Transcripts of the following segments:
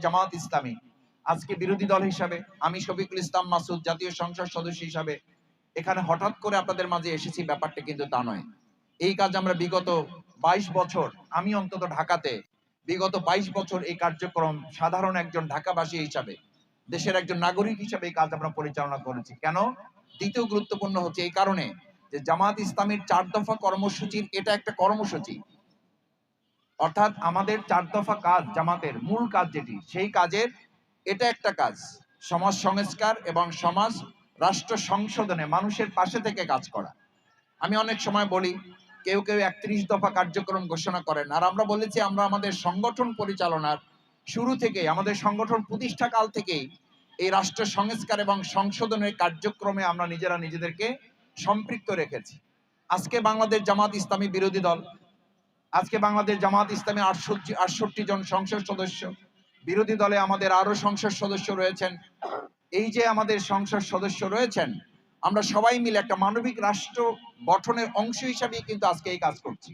জামাত ইসলামী আজকে বিরোধী দল হিসাবে আমি শফিকুল ইসলাম মাসুদ জাতীয় সংসদ সদস্য হিসাবে এখানে হঠাৎ করে আপনাদের মাঝে এসেছি, ব্যাপারটা কিন্তু তা নয়। এই কাজ আমরা বিগত 22 বছর, আমি অন্তত ঢাকাতে বিগত 22 বছর এই কার্যক্রম সাধারণ একজন ঢাকাবাসী হিসাবে, দেশের একজন নাগরিক হিসাবে এই কাজ আমরা পরিচালনা করেছি। কেন? দ্বিতীয় গুরুত্বপূর্ণ হচ্ছে এই কারণে যে জামাত ইসলামীর 4 দফা কর্মসূচির এটা একটা কর্মসূচি, অর্থাৎ আমাদের 4 দফা কাজ, জামাতের মূল কাজ যেটি, সেই কাজের এটা একটা কাজ, সমাজ সংস্কার এবং সমাজ রাষ্ট্র সংশোধনে মানুষের পাশে থেকে কাজ করা। আমি অনেক সময় বলি, কেউ কেউ 31 দফা কার্যক্রম ঘোষণা করেন, আর আমরা বলেছি আমরা আমাদের সংগঠন পরিচালনার শুরু থেকে, আমাদের সংগঠন প্রতিষ্ঠাকাল থেকেই এই রাষ্ট্র সংস্কার এবং সংশোধনের কার্যক্রমে আমরা নিজেদেরকে সম্পৃক্ত রেখেছি। আজকে বাংলাদেশ জামাত ইসলামী বিরোধী দল, আজকে বাংলাদেশ জামাত ইসলামী 68 জন সংসদ সদস্য, বিরোধী দলে আমাদের আরো সংসদ সদস্য রয়েছেন। এই যে আমাদের সংসদ সদস্য রয়েছেন, আমরা সবাই মিলে একটা মানবিক রাষ্ট্র গঠনের অংশ হিসাবে কিন্তু আজকে এই কাজ করছি।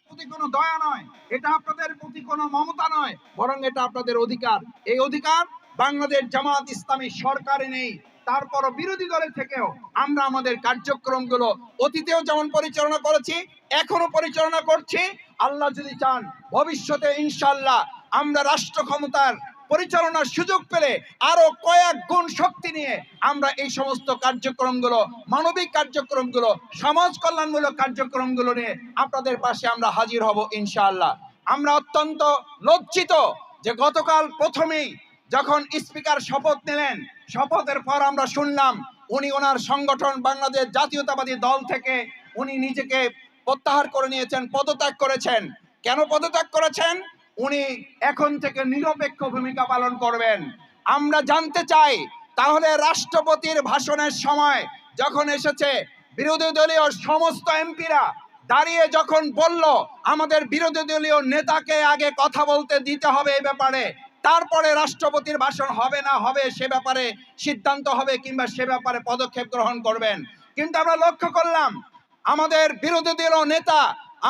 প্রতি কোনো দয়া নয়, এটা আপনাদের প্রতি কোনো মমতা নয়, বরং এটা আপনাদের অধিকার। এই অধিকার বাংলাদেশ জামাত ইসলামী সরকারে নেই, তারপরও বিরোধী দলের থেকেও আমরা আমাদের কার্যক্রমগুলো অতীতেও যেমন পরিচালনা করেছি, এখনো পরিচালনা করছি। আল্লাহ যদি চান, ভবিষ্যতে ইনশাআল্লাহ আমরা রাষ্ট্র ক্ষমতার পরিচালনার সুযোগ পেলে আরো কয়েক গুণ শক্তি নিয়ে আমরা এই সমস্ত কার্যক্রমগুলো, মানবিক কার্যক্রমগুলো, সমাজ কল্যাণমূলক কার্যক্রমগুলো নিয়ে আপনাদের পাশে আমরা হাজির হব ইনশাআল্লাহ। আমরা অত্যন্ত লজ্জিত যে গতকাল প্রথমেই যখন স্পিকার শপথ নিলেন, শপথের পর আমরা শুনলাম উনি ওনার সংগঠন বাংলাদেশ জাতীয়তাবাদী দল থেকে উনি নিজেকে প্রত্যাহার করে নিয়েছেন, পদত্যাগ করেছেন। কেন পদত্যাগ করেছেন? উনি এখন থেকে নিরপেক্ষ ভূমিকা পালন করবেন। আমরা জানতে চাই, তাহলে রাষ্ট্রপতির ভাষণের সময় যখন এসেছে, বিরোধী দলীয় সমস্ত এমপিরা দাঁড়িয়ে যখন বলল আমাদের বিরোধী দলীয় নেতাকে আগে কথা বলতে দিতে হবে এই ব্যাপারে, তারপরে রাষ্ট্রপতির ভাষণ হবে না হবে সে ব্যাপারে সিদ্ধান্ত হবে কিংবা সে ব্যাপারে পদক্ষেপ গ্রহণ করবেন। কিন্তু আমরা লক্ষ্য করলাম আমাদের বিরোধী দলীয় নেতা,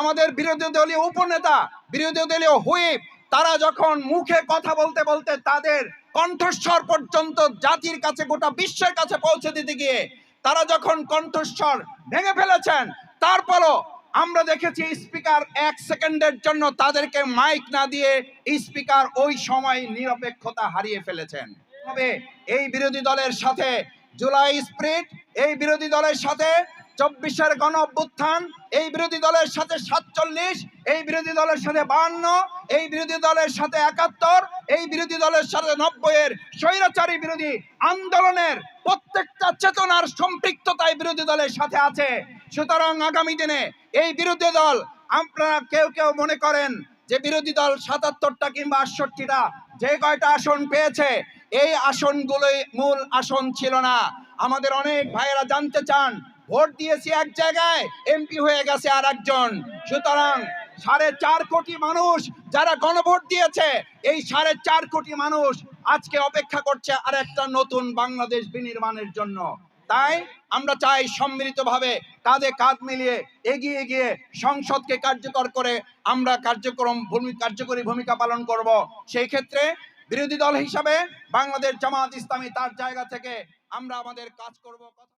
আমাদের বিরোধী দলীয় উপনেতা, বিরোধী দলীয় হুইপ, তারা যখন মুখে কথা বলতে বলতে তাদের কণ্ঠস্বর পর্যন্ত জাতির কাছে, গোটা বিশ্বের কাছে পৌঁছে দিতে গিয়ে তারা যখন কণ্ঠস্বর ভেঙে ফেলেছেন, তারপরও আমরা দেখেছি স্পিকার 1 সেকেন্ডের জন্য তাদেরকে মাইক না দিয়ে স্পিকার ওই সময় নিরপেক্ষতা হারিয়ে ফেলেছেন। তবে এই বিরোধী দলের সাথে জুলাই স্প্রিট, এই বিরোধী দলের সাথে 24-এর গণ অভ্যুত্থান, এই বিরোধী দলের সাথে 47, এই বিরোধী দলের সাথে 52, এই বিরোধী দলের সাথে 71, এই বিরোধী দলের সাথে 90-এর স্বৈরাচারী বিরোধী আন্দোলনের প্রত্যেকটা চেতনার সম্পৃক্ততায় বিরোধী দলের সাথে আছে। সুতরাং আগামী দিনে এই বিরোধী দল, আপনারা কেউ কেউ মনে করেন যে বিরোধী দল 77টা কিংবা 68টা যে কয়টা আসন পেয়েছে, এই আসনগুলোই মূল আসন ছিল না। আমাদের অনেক ভাইয়েরা জানতে চান, ভোট দিয়েছি এক জায়গায়, এমপি হয়ে গেছে আর একজন। সুতরাং 4.5 কোটি মানুষ যারা গণভোট দিয়েছে, এই 4.5 কোটি মানুষ আজকে অপেক্ষা করছে আর একটা নতুন বাংলাদেশ বিনির্মাণের জন্য। তাই আমরা চাই সম্মিলিতভাবে কাঁধে কাঁধ মিলিয়ে এগিয়ে গিয়ে সংসদকে কার্যকর করে আমরা কার্যকরী ভূমিকা পালন করব। সেই ক্ষেত্রে বিরোধী দল হিসাবে বাংলাদেশ জামাত ইসলামী তার জায়গা থেকে আমরা আমাদের কাজ করব।